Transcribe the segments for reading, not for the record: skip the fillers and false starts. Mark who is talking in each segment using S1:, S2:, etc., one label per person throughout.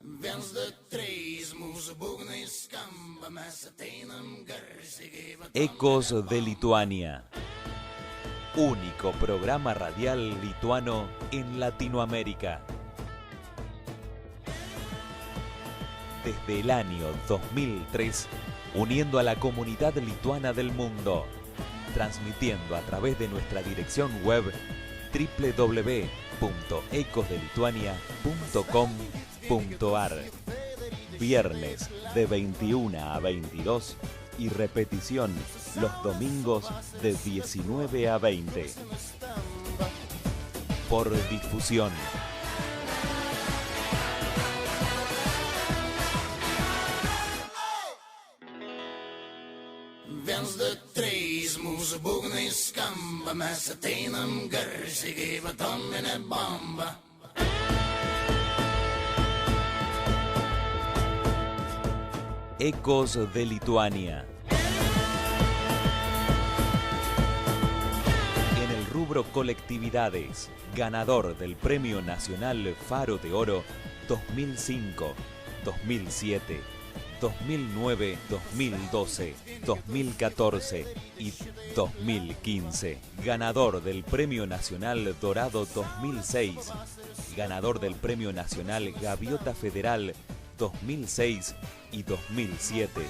S1: Viens, du, trys, mūsų būgnai skamba, mes ateinam garsiai kaip
S2: Ecos de Lituania. Único programa radial lituano en Latinoamérica. Desde el año 2003, uniendo a la comunidad lituana del mundo, transmitiendo a través de nuestra dirección web www.ecosdelituania.com.ar. Viernes de 21 a 22 y repetición los domingos de 19 a 20. Por difusión.
S1: Viens, du, trys, mūsų būgnai skamba, mes ateinam garsiai kaip atominė bomba.
S2: Ecos de Lituania. En el rubro colectividades, ganador del Premio Nacional Faro de Oro 2005, 2007, 2009, 2012, 2014 y 2015. Ganador del Premio Nacional Dorado 2006. Ganador del Premio Nacional Gaviota Federal 2006 y 2007.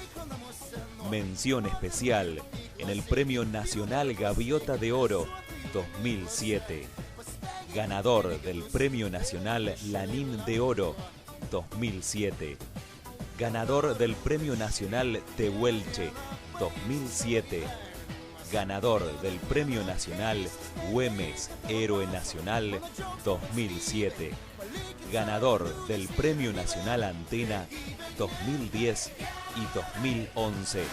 S2: Mención especial en el Premio Nacional Gaviota de Oro 2007. Ganador del Premio Nacional Lanín de Oro 2007. Ganador del Premio Nacional Tehuelche 2007. Ganador del Premio Nacional Güemes Héroe Nacional 2007. Ganador del Premio Nacional Antena 2010 y 2011.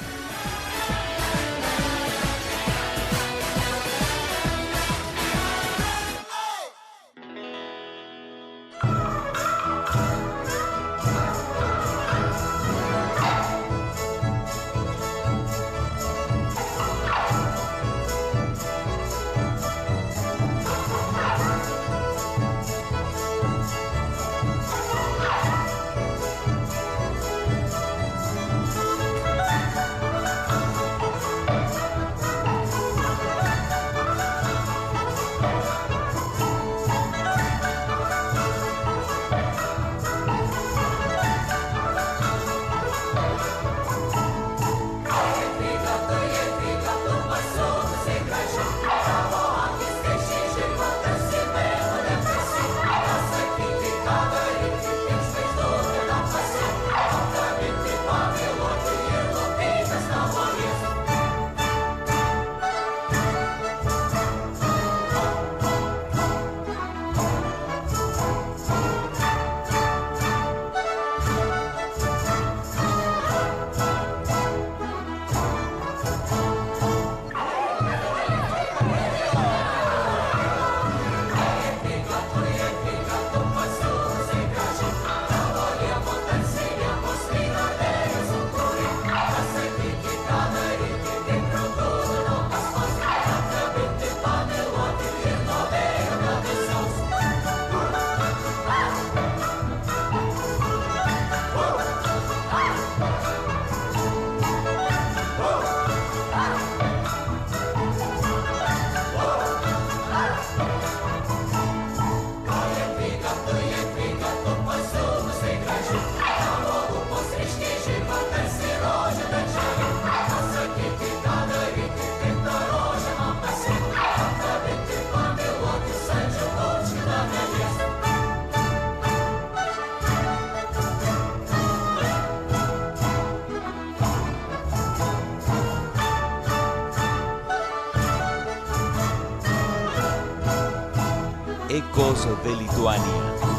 S2: Ecos de Lituania.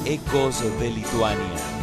S2: Ecos de Lituania.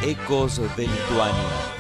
S2: Ecos de Lituania.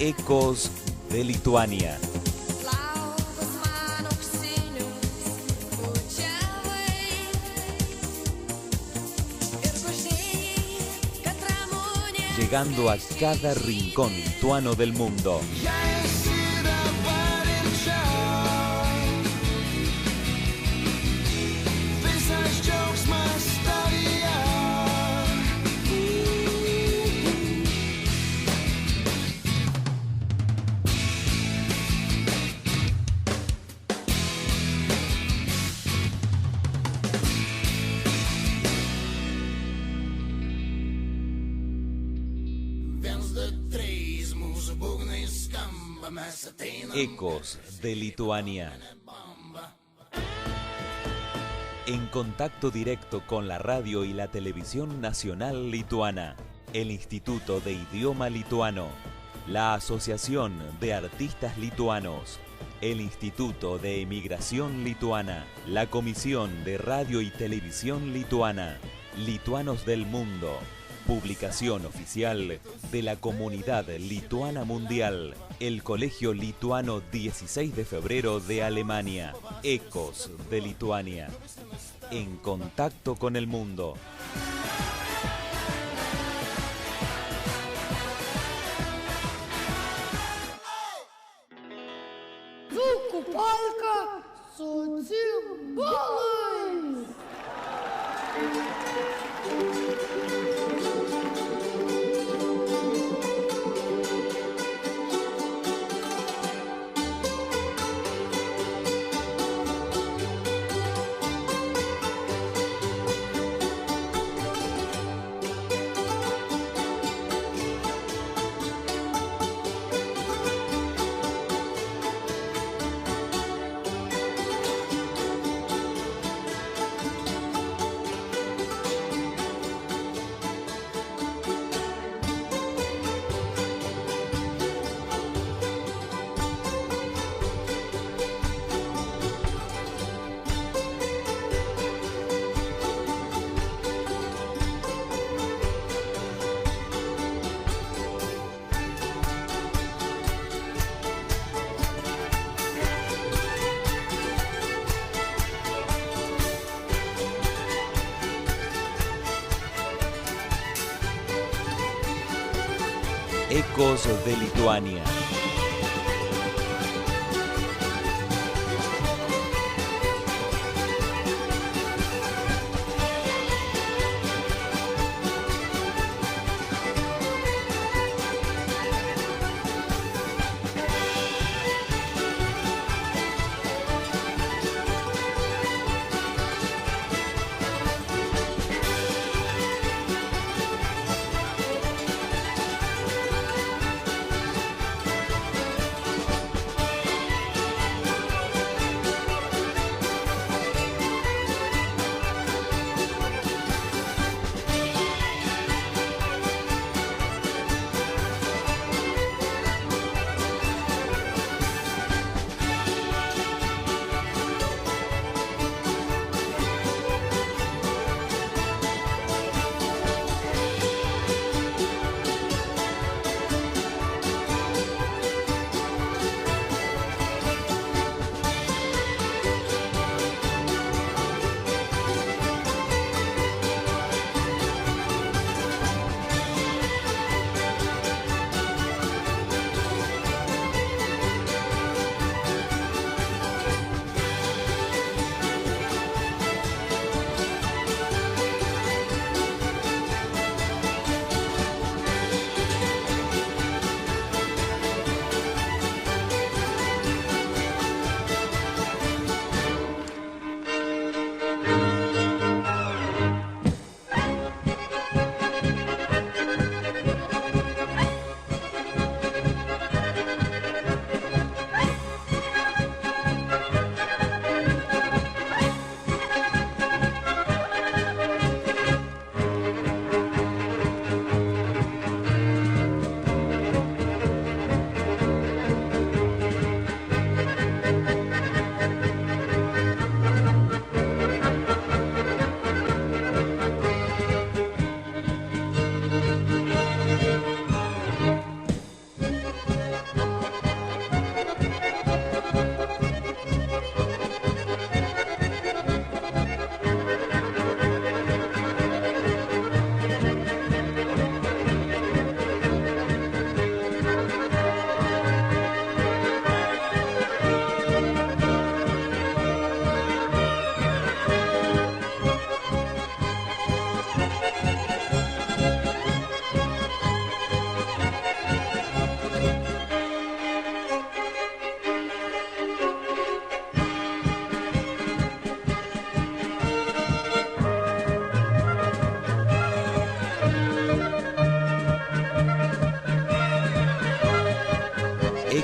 S2: Ecos de Lituania. Llegando a cada rincón lituano del mundo. Ecos de Lituania. En contacto directo con la radio y la televisión nacional lituana, el Instituto de Idioma Lituano, la Asociación de Artistas Lituanos, el Instituto de Emigración Lituana, la Comisión de Radio y Televisión Lituana, Lituanos del Mundo, publicación oficial de la Comunidad Lituana Mundial, el Colegio Lituano 16 de Febrero de Alemania, Ecos de Lituania, en contacto con el mundo.
S3: Полка с цимбалами.
S2: Ecos de Lituania.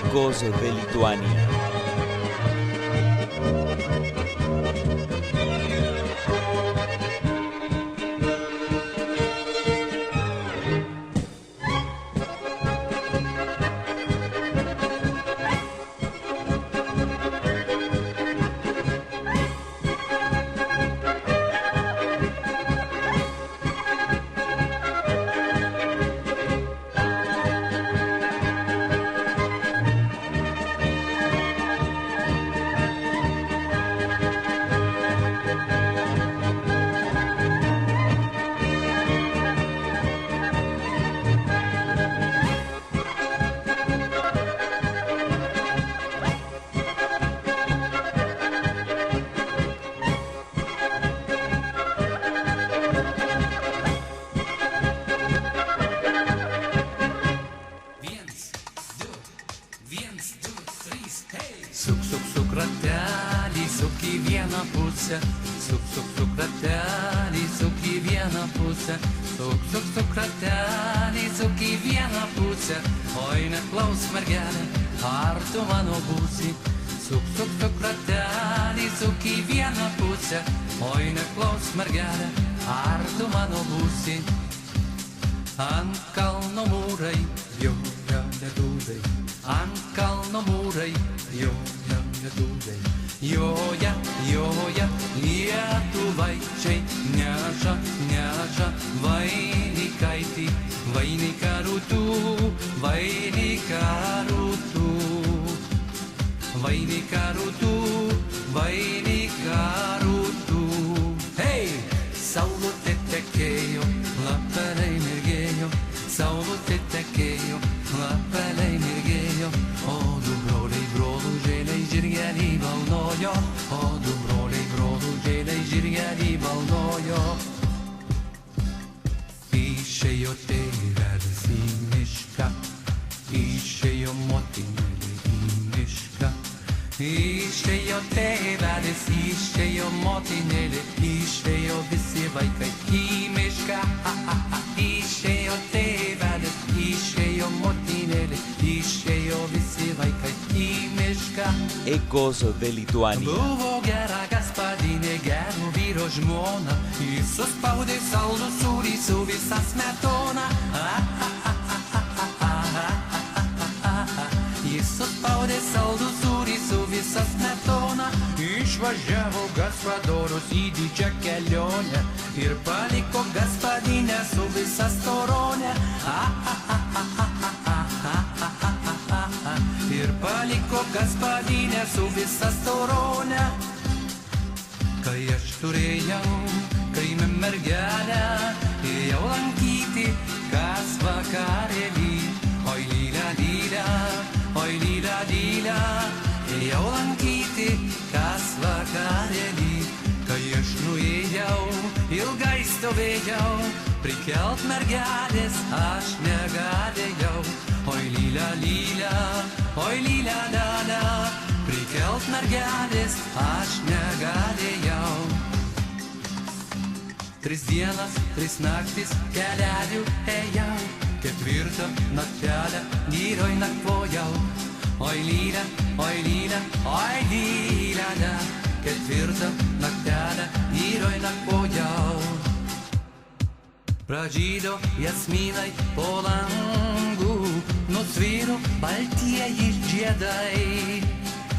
S2: Ecos de Lituania.
S4: Ratelį, suk į vieną pusę, suk ratelį, suk į vieną pusę, suk ratelį, suk į vieną pusę, oi neklaus mergelė, ar tu mano būsi, suk ratelį, suk į vieną pusę, oi neklaus mergelė, ar tu mano būsi. Ant kalno mūrai, joja nedūdai, ant kalno mūrai, joja nedūdai. Joja, joja, lietuvaičiai neša, neša vainikaitį, vainiką rūtų, vainiką rūtų, vainiką rūtų, vainiką rūtų. Hei, saulutė tekėjo, lapeliai mirgėjo, saulutė tekėjo, lapeliai mirgėjo, o du broliai brolužėliai žirgelį balnojo, o du broliai brolužėliai žirgelį balnojo. Išėjo tėvelis į mišką, išėjo motinėlė į mišką. Išėjo tėvelis, išėjo motinėlė, išėjo visi vaikai į mišką. Išėjo tėvelis, išėjo motinėlė, išėjo visi vaikai į mišką.
S2: Ecos de Lituania.
S4: Buvo gera gaspadinė, gero vyro žmona, jis suspaudė saldų sūrį su visa smetona. Jis suspaudė saldų sūrį su visa smetona. Išvažiavo gaspadorius į didžią kelionę ir paliko gaspadinę su visa storonė. Ir paliko gaspadinę su visa storonė. Kai aš turėjau kaime mergelę, ėjau lankyti kas vakarėlį. Oi lylia, lylia, oi lylia, lylia, ėjau lankyti kas vakarėlį. Kai aš nuėjau, ilgai stovėjau, prikelt mergelės aš negalėjau. Oi lylia, lylia, oi lylia, lylia, prikelt mergelės aš negalėjau. 3 dienas, 3 naktis kelialių ėjau, 4 naktelę gyroj nakvojau. Oi lylia, oi lylia, oi lylia, 4 naktelę gyroj nakvojau. Pražydo jasminai po langų, nusviro baltieji žiedai.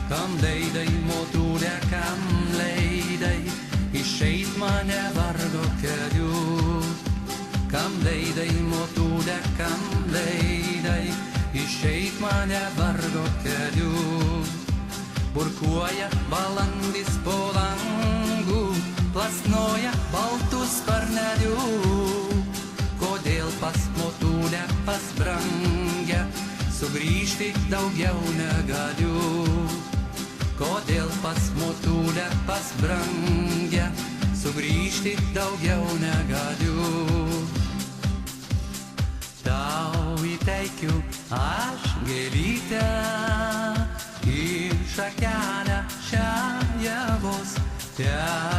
S4: Kam leidai, motulė, kam leidai, išeit mane vargo keliu. Kam leidai, motulė, kam leidai, išeit mane vargo keliu. Burkuoja balandis po langų, plasnoja baltų sparnelių. Kodėl pas motulę, pas brangę, sugrįžti daugiau negaliu. Kodėl pas motulę, pas brangę, sugrįžti daugiau negaliu. Tau įteikiu aš gėlytę, į šakelę šią javos, te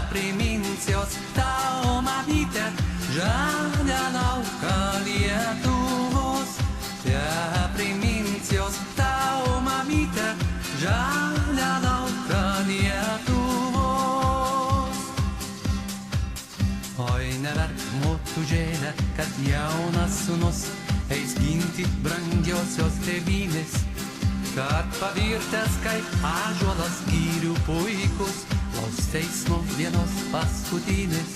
S4: priminsios tau mamytę, žalią lauką Lietuvos, te priminsios tau mamytę. Oi neverk motužėlę, kad jaunas sūnus eis ginti brangiosios tėvynės, kad pavirtęs kaip ąžuolas gyrių puikus laus teismo dienos paskutinės,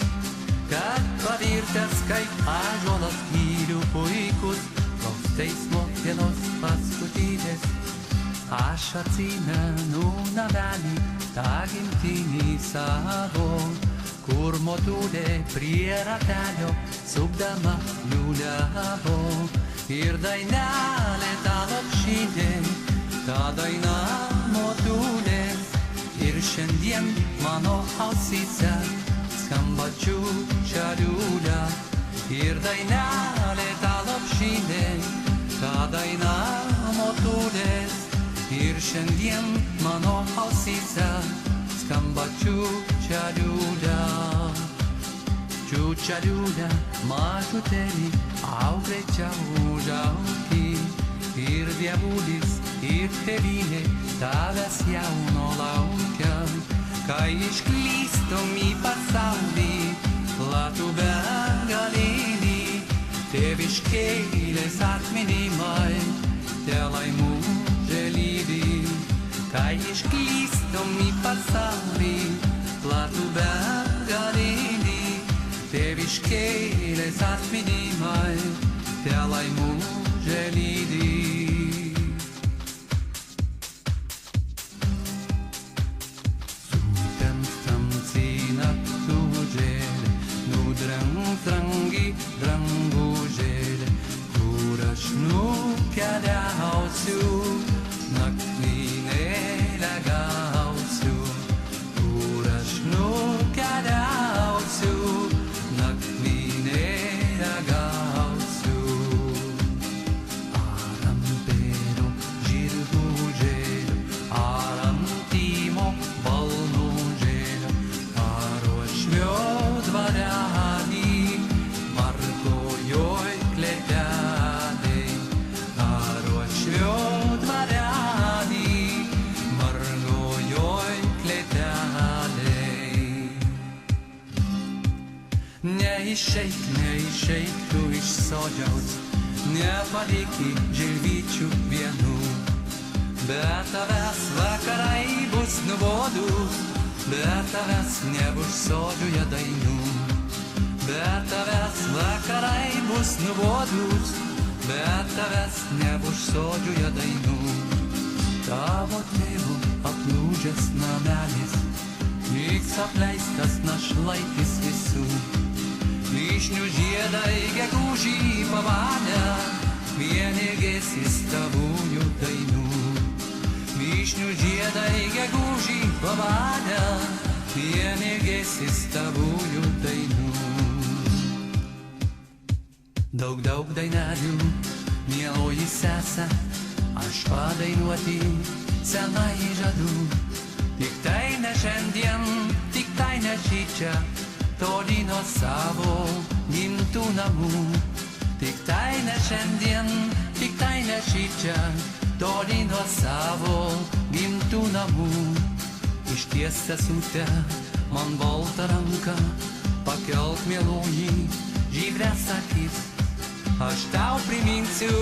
S4: kad pavirtęs kaip ąžuolas gyrių puikus laus teismo dienos paskutinės. Aš atsimenu namelį, tą gimtinį savo, kur motulė prie ratelio supdama liūliavo. Ir dainelė ta lopšinė, ta daina motulės. Ir šiandien mano ausyse skamba čiūčia liūlia. Ir dainelė ta lopšinė, ta daina motulės. Ir šiandien mano ausyse skamba čiūčia liūlia. Čiūčia liūlia, mažutėlį, auk greičiau užaugi. Ir dievulis, ir tėvynė tavęs jauno laukia. Kai išklystum į pasaulį, platų begalinį, tėviškėlės atminimai, te laimų želydi. Kai išklystum į pasaulį, platų begalinį, tėviškėlės atminimai, te laimų želydi. Sūtent tamsi naktužėlė, nudrangi drangužėlė, kur aš nukeliausiu, nakvynėlę gausiu, kur aš nukeliausiu, nakvynėlę gausiu. Ar ant pėdų žirgužėlių, ar ant tymo balnužėlių, ar uošvio dvarelį, margojoj klėtelėj, ar uošvio dvarelį, margojoj klėtelėj. Neišeik tu iš sodžiaus, nepaliki žilvyčių vienų. Be tavęs vakarai bus nuobodūs, be tavęs nebus sodžiuje dainų. Be tavęs vakarai bus nuobodūs, be tavęs nebus sodžiuje dainų. Tavo tėvo aplūžęs namelis, liks apleistas našlaitis visų. Vyšnių žiedai gegužį pavalę, vienėgėsis tavųjų dainų. Vyšnių žiedai gegužį pavalę, vienėgėsis tavųjų dainų. Daug dainelių, mieloji sese, aš padainuoti senai žadu. Tik tai ne šiandien, tik tai ne šičia, toli nuo savo gimtų namų. Tik tai ne šiandien, tik tai ne šičia, toli nuo savo gimtų namų. Išties sesute, man balta ranka, pakelk mieloji žydres akis. Aš tau priminsiu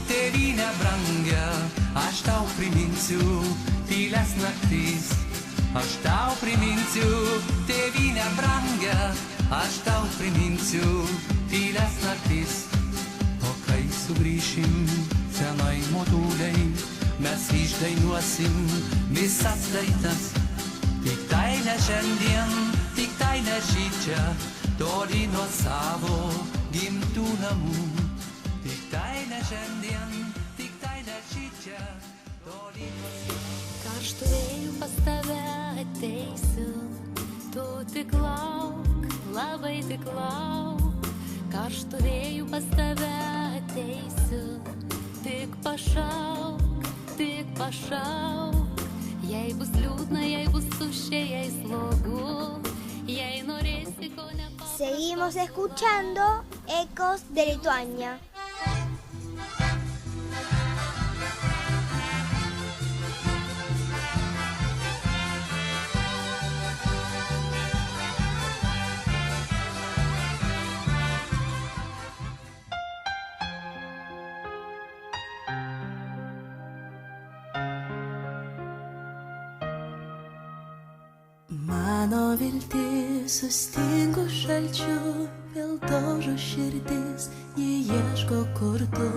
S4: tėvynę brangę, aš tau priminsiu tylias naktis. Aš tau priminsiu tėvynę brangę, aš tau priminsiu tylias naktis. O kai sugrįšim senai motuliai, mes išdainuosim visas dainas. Tik tai ne šiandien, tik tai ne šičia, toli nuo savo gimtų namų. Tik tai ne šiandien, tik tai ne šičia, toli nuo savo.
S5: Karštų vėjų pas tave ateisiu, tu tik lauk, labai tik lauk. Karštų vėjų pas tave ateisiu, tik pašauk, tik pašauk. Jei bus liūdna, jei bus tuščia, jei slogu, jei norėsi ko nepasakyti.
S3: Seguimos escuchando Ecos de Lituania.
S6: Mano viltis sustingo šalčiu, vėl daužo širdis, jį ieško kur tu,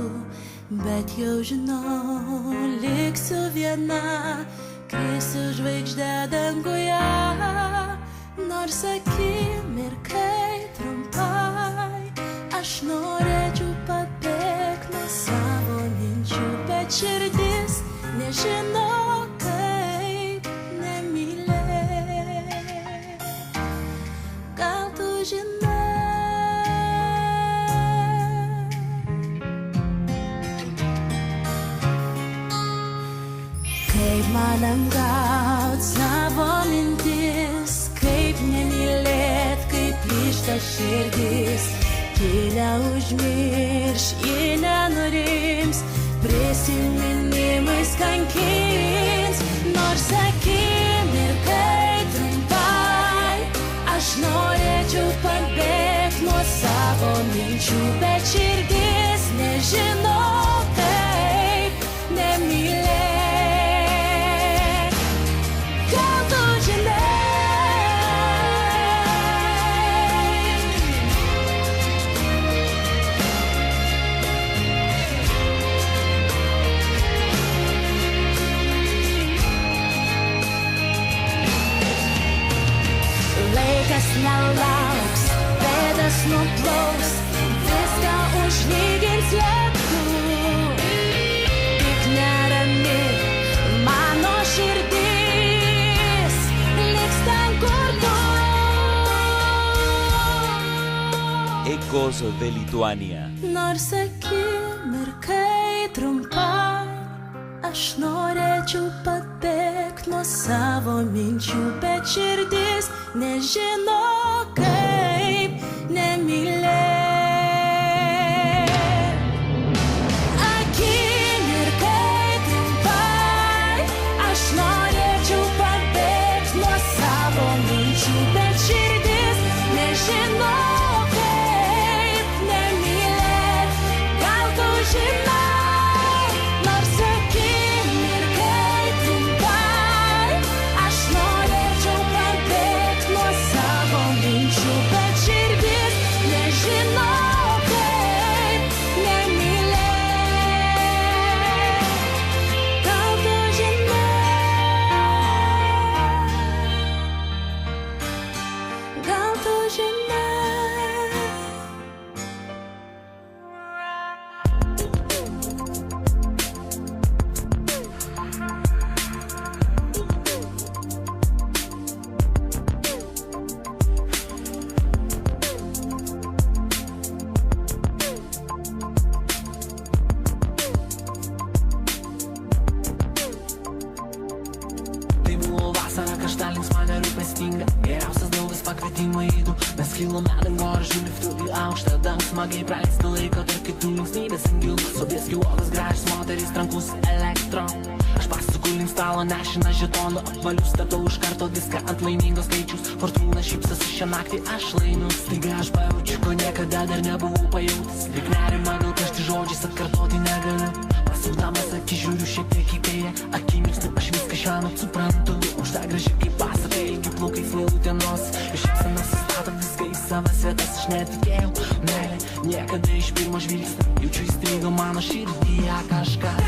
S6: bet jau žinau, liksiu viena, krisiu žvaigždę danguje, nors akimirkai trumpai, aš norėčiau pabėgti nuo savo minčių, bet širdis nežino, kaip nemylėt. Gal tu žinai, kaip man apgaut savo mintis, kaip nemylėt, kaip plyšta širdis, ji neužmirš, ji nenurims, prisiminimais kankins, nors akimirkai trumpai, aš norėčiau pabėgti nuo savo minčių, bet širdis nežino, kaip nemylėt. Gal tu žinai, laikas nelauks, pėdas nuplauks, viską užlygins lietų. Tik nerami mano širdis, liks ten kur tu.
S2: Ecos de Lituania.
S6: Nors akimirkai trumpai, aš norėčiau pabėgti nuo savo minčių, bet širdis nežino, kaip nemylėt. Akimirkai trumpai, aš norėčiau pabėgti nuo savo minčių, bet širdis nežino, kaip nemylėt. Gal tu žinai, nors akimirkai trumpai, aš norėčiau pabėgti nuo savo minčių, bet širdis nežino, kaip nemylėt. Gal tu žinai, gal tu žinai.
S4: Tai buvo vasara, kažta linksma nerūpestinga, geriausias draugas pakvietimą į du. Mes kilome dangoraižių liftu į aukštą dangų, smagiai praleisti laiko tarp kitų linksmybės angilų. Sobieskių uogas gražios moterys, trankus elektro. Aš pasuku link stalo, nešina žetonų apvalių, statau iš karto viską ant laimingos skaičius. Fortūna šypsosi šią naktį, aš laimiu. Staiga aš pajaučiu, ko niekada dar nebuvau pajautis. Lyg nerimą gal kažti žodžiais atkartoti negaliu. Pasukdamas akį žiūriu šiek tiek į kairę, akimirksniu aš viską šiąnakt suprantu. Už tą gražiai kaip pasaka, ilgi plaukai svailutė nos, ir šypsena sustato viską į savas vietas. Aš netikėjau, meilė niekada iš pirmo žvilgsnio, jaučiu įstrigo mano širdyje kažkas.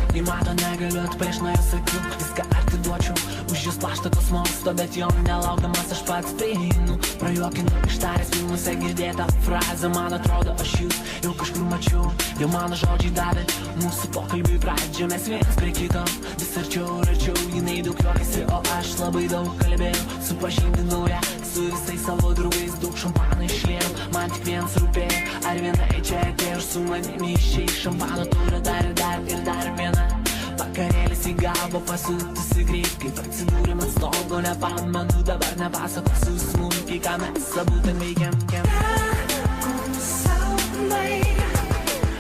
S4: Jei mato negaliu atprieš nuo jos akių, viską atiduočiau už jūs plaštakos mosto, bet jo nelaukdamas aš pats prieinu. Prajuokinu ištaręs filmuose girdėtą frazę, man atrodo aš jūs jau kažkur mačiau. Jau mano žodžiai davė mūsų pokalbiui pradžią, mes vienas prie kito vis arčiau ir arčiau. Jinai daug juokėsi, o aš labai daug kalbėjau, supažindinau ją su visais savo draugais, daug šampano išliejau. Man tik vienas rūpėjo, ar viena čia atėjo ir su manimi išėjai. Šampano turą dar ir dar viena. Vakarėlis įgavo pasiutusi greit, kaip atsidūrėm ant stogo, nepamenu, dabar nepasakosiu smulkiai, ką mes abu ten veikiam.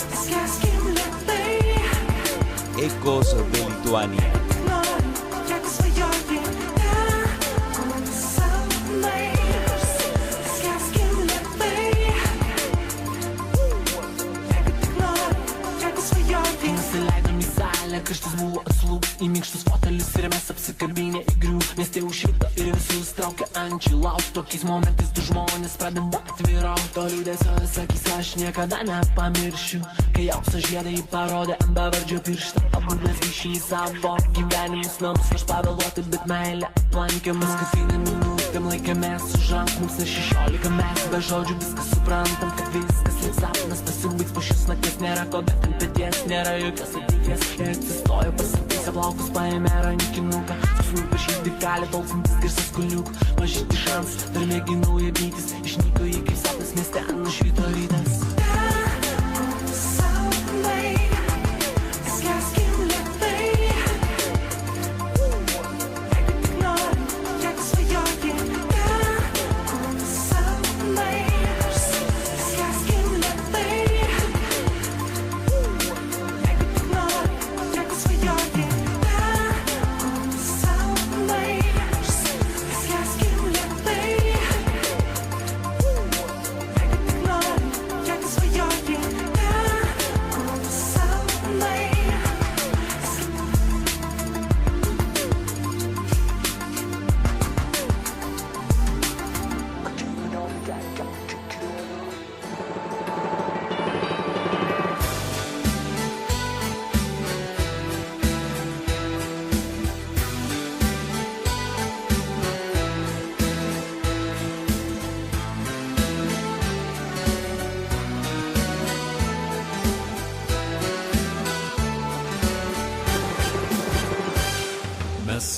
S4: Viską skim
S2: Ecos de Lituania.
S7: Karštis buvo atslūgs į minkštus fotelius ir mes apsikabinę įgrių. Mieste užšvito ir visus traukia ančių lauk. Tokiais momentais du žmonės pradeda atviraut. To liūdėsio sakys aš niekada nepamiršiu. Kai aukso žiedai parodė ant bevardžio pirštą. Abu mes grįžę į savo gyvenimus namus. Aš pavėluoti, bet meilę aplankė mus. Kasdienį minutėm laikėmės už rankų. Mums 16 mes be žodžių viskas suprantam. Kad viskas lyg sapnas pasibaigs po šios nakties. Nėra ko bet ant peties, nėra jokios ateities. Atsistojo pasitaisę plaukus, paėmė rankinuką. Susnupašyti gali tolcintis garsas kuliuk. Mažyti šansas, dar mėginau jėbytis. Išnyko jį kaip sapnas mieste, nušvito rytas.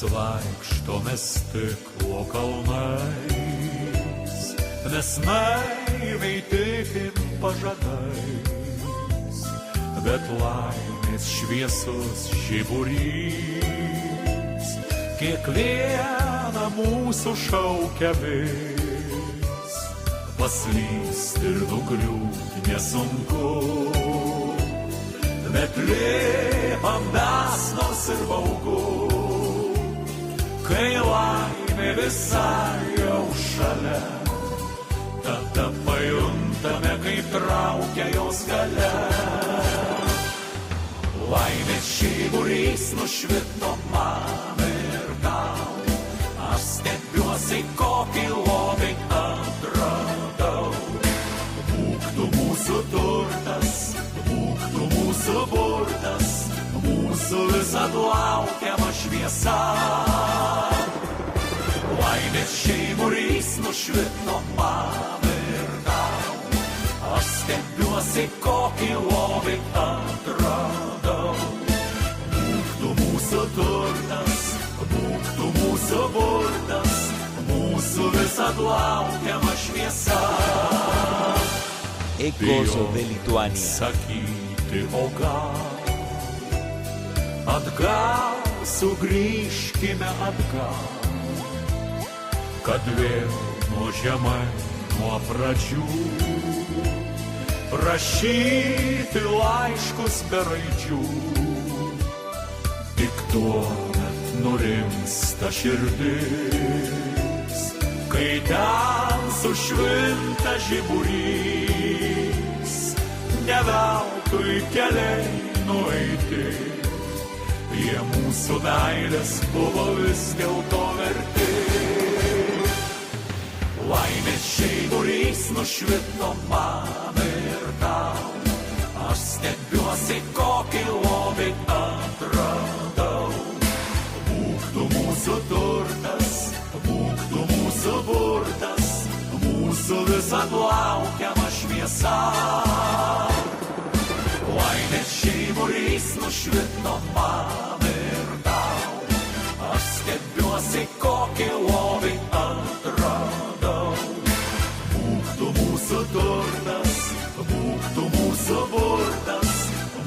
S8: Vaikštome stiklo kalnais, mes naiviai tikim pažadais, bet laimės šviesus žiburys kiekvieną mūsų šaukia vis. Paslyst ir nugriūt nesunku, bet lipam mes nors ir baugu. Kai laimė visai jau šalia, tada pajuntame, kaip traukia jos galia. Laimės žiburys nušvito man ir tau. Aš stebiuosi, kokį lobį atradau. Būk tu mūsų turtas, būk tu mūsų burtas, mūsų visad laukiama šviesa. Laimės žiburys nušvito man ir tau. Aš stebiuosi, kokį lobį atradau. Būk tu mūsų turtas, būk tu mūsų burtas, mūsų visad laukiama šviesa.
S2: Ecos de Lituania.
S8: Sakyti, o gal atgal, sugrįžkime atgal, kad vėl nuo žemai, nuo pradžių rašyti laiškus be raidžių. Tik tuomet nurimsta širdis, kai ten sušvinta žiburys. Ne veltui keliai nueiti, jie mūsų meilės buvo vis dėlto verti. Laimės žiburys nušvito man ir tau. Aš stebiuosi, kokį lobį atradau. Būk tu mūsų turtas, būk tu mūsų burtas, mūsų visad laukiama šviesa. Laimės žiburys nušvito man ir tau. Aš stebiuosi, kokį lobį atradau. Būk tu mūsų turtas, būk tu mūsų burtas,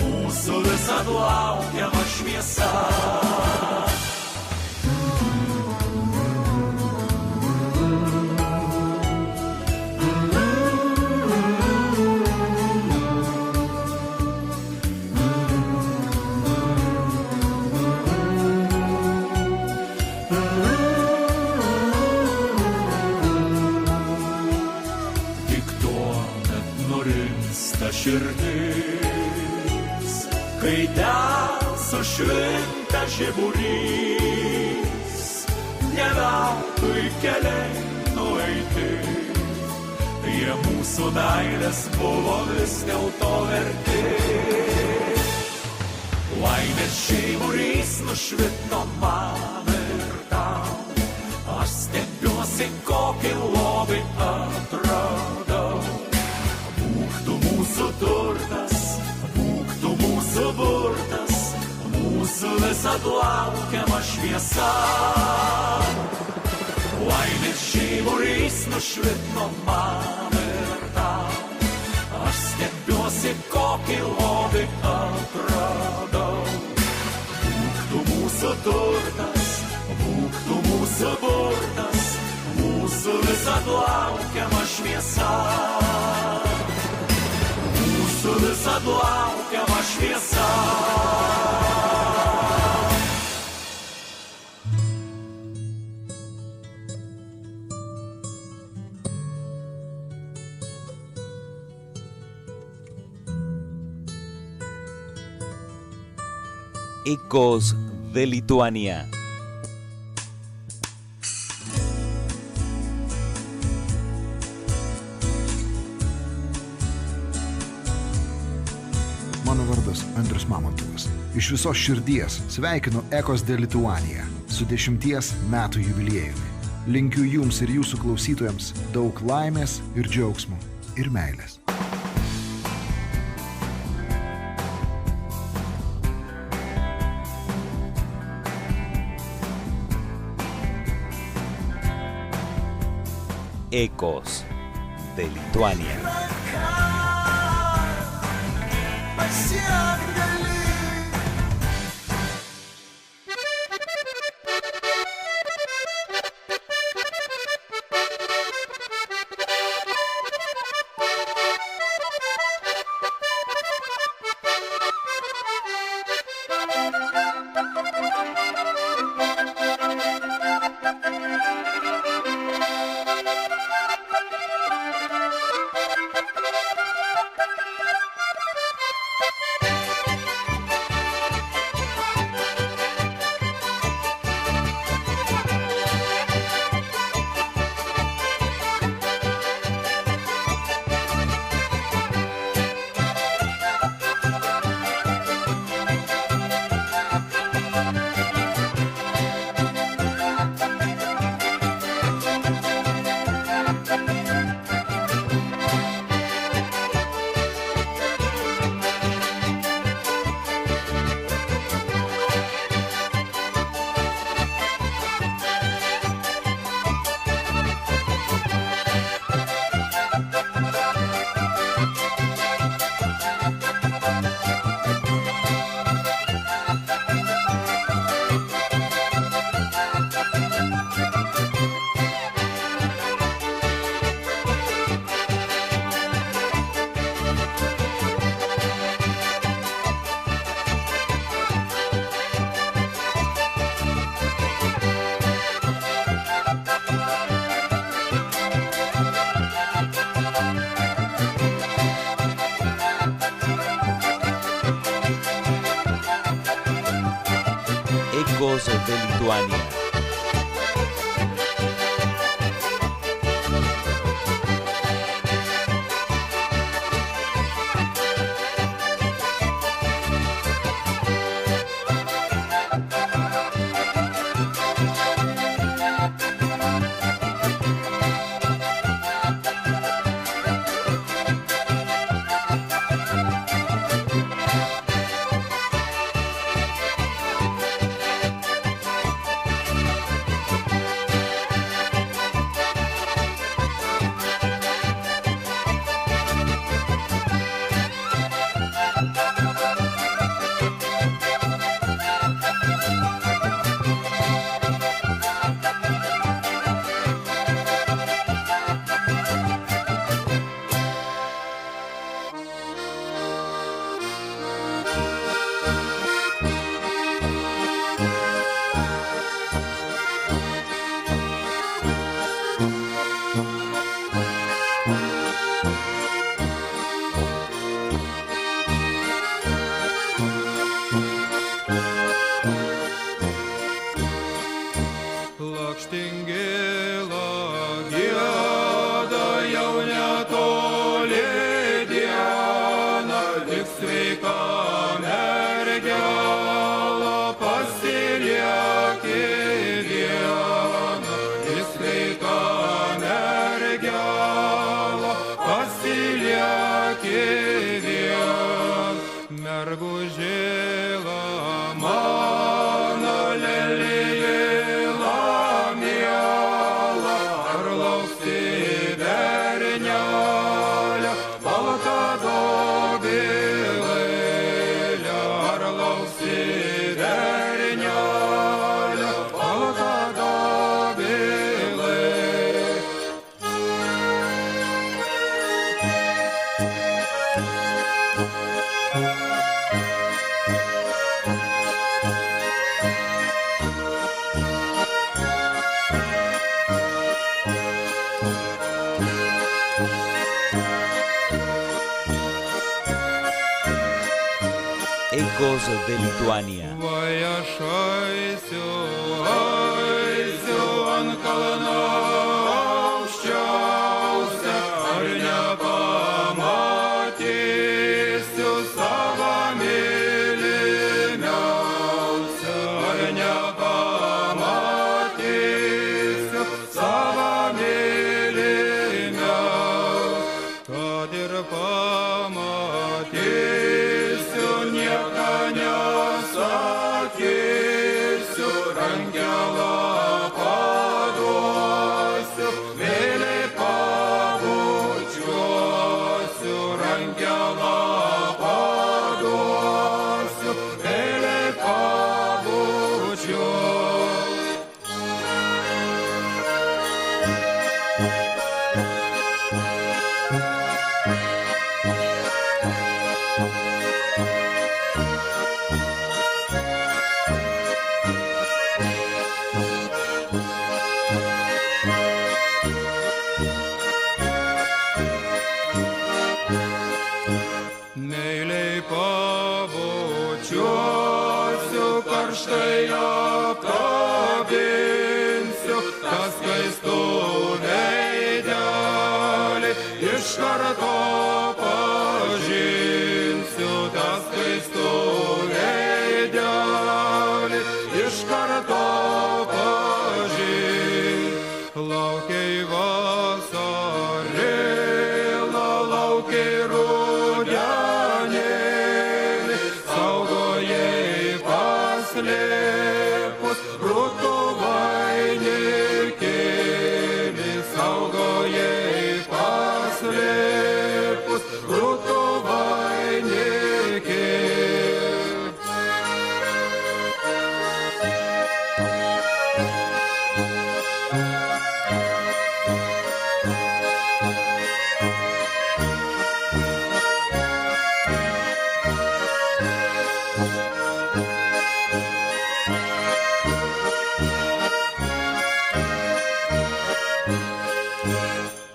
S8: mūsų visad laukiama šviesa. sušvinta žiburys, ne veltui keliai nueiti. Jie mūsų meilės buvo vis dėlto verti. Laimės žiburys nušvito man ir tau. Aš stebiuosi, kokį lobį atradau. Būk tu mūsų turtas, būk tu mūsų burtas, mūsų visad laukiama šviesa. Laimės žiburys nušvito man ir tau. Aš stebiuosi, kokį lobį atradau. Būk tu mūsų turtas, būk tu mūsų burtas, mūsų visad laukiama šviesa. Mūsų visad laukiama šviesa.
S2: Ecos de Lituania.
S9: Mano vardas Andrius Mamontovas. Iš visos širdies sveikinu Ecos de Lituania su 10 metų jubiliejumi. Linkiu jums ir jūsų klausytojams daug laimės ir džiaugsmo ir meilės.
S2: Ecos de Lituania. Ecos de Lituania. Ecos de Lituania.
S4: Vai aš eisiu ant kalno aukščiausia, ar nepamatysiu savo mylimiausia, ar nepamatysiu savo mylimiausia, kad ir pamatysiu, nieko nesakysiu, rangelą paduosiu, meiliai pabučiuosiu, rangelą paduosiu, meiliai pabučiuosiu. Meiliai pabučiuosiu, karštai apkabinsiu, tas skaistų veidelį iš karto pažinsiu, tas skaistų veidelį iš karto pažinsiu. Laukiai vasarėlą, laukiai rudenėlį, saugojai paslėpus krūtų vainikėlį, saugojai paslėpus krūtų vainikėlį.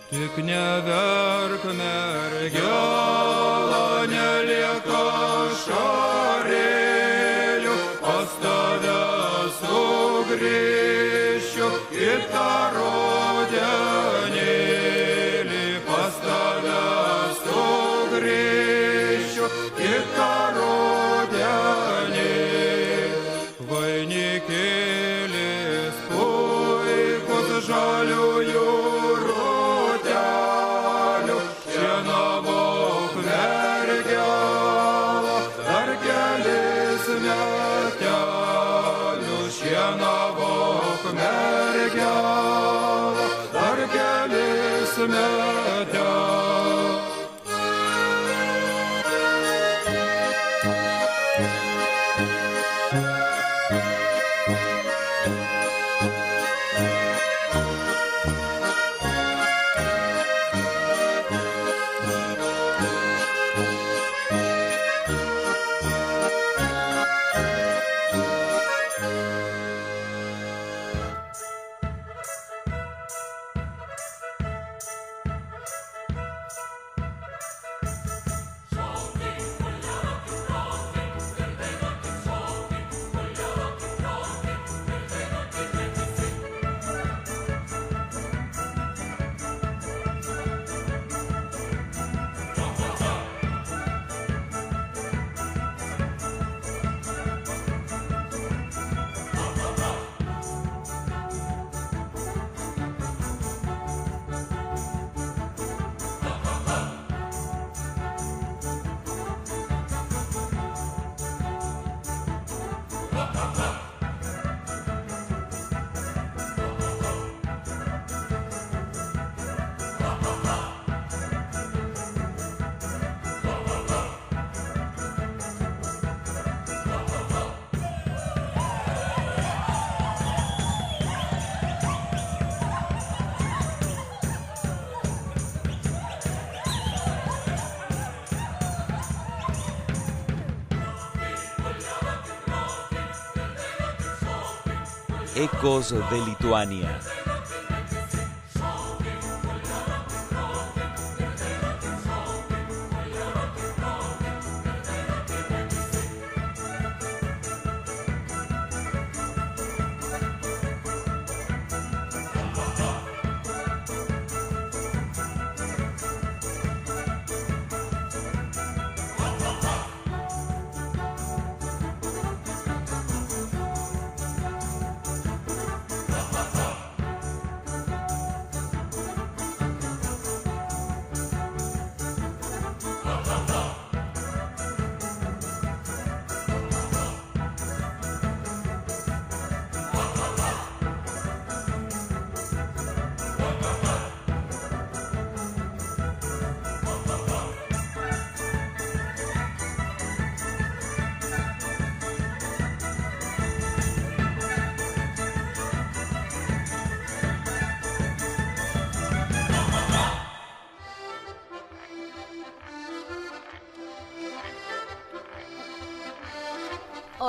S4: Tik neverk, mergela, nelieka šarėlių, pas tave sugrįšiu kitą rudenėlį, pas tave sugrįšiu kitą rudenėlį. Vainikėlis puikus žaliųjų rūtelių, šienavok mergelą, dar kelis metelių, šienavok mergelą, dar kelis metelių.
S2: Ecos de Lituania.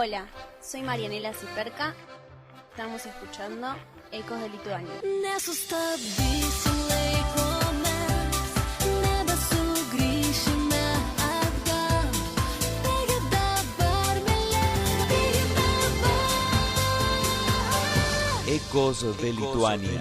S10: Hola, soy Marianela Ciperca. Estamos escuchando Ecos de Lituania.
S2: Ecos de Lituania.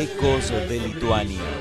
S2: Ecos de Lituania.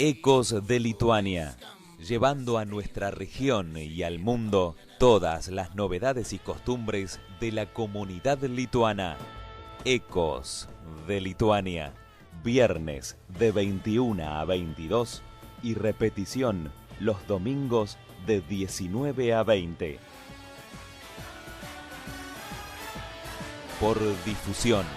S2: Ecos de Lituania, llevando a nuestra región y al mundo todas las novedades y costumbres de la comunidad lituana. Ecos de Lituania, viernes de 21 a 22 y repetición los domingos de 19 a 20. Por difusión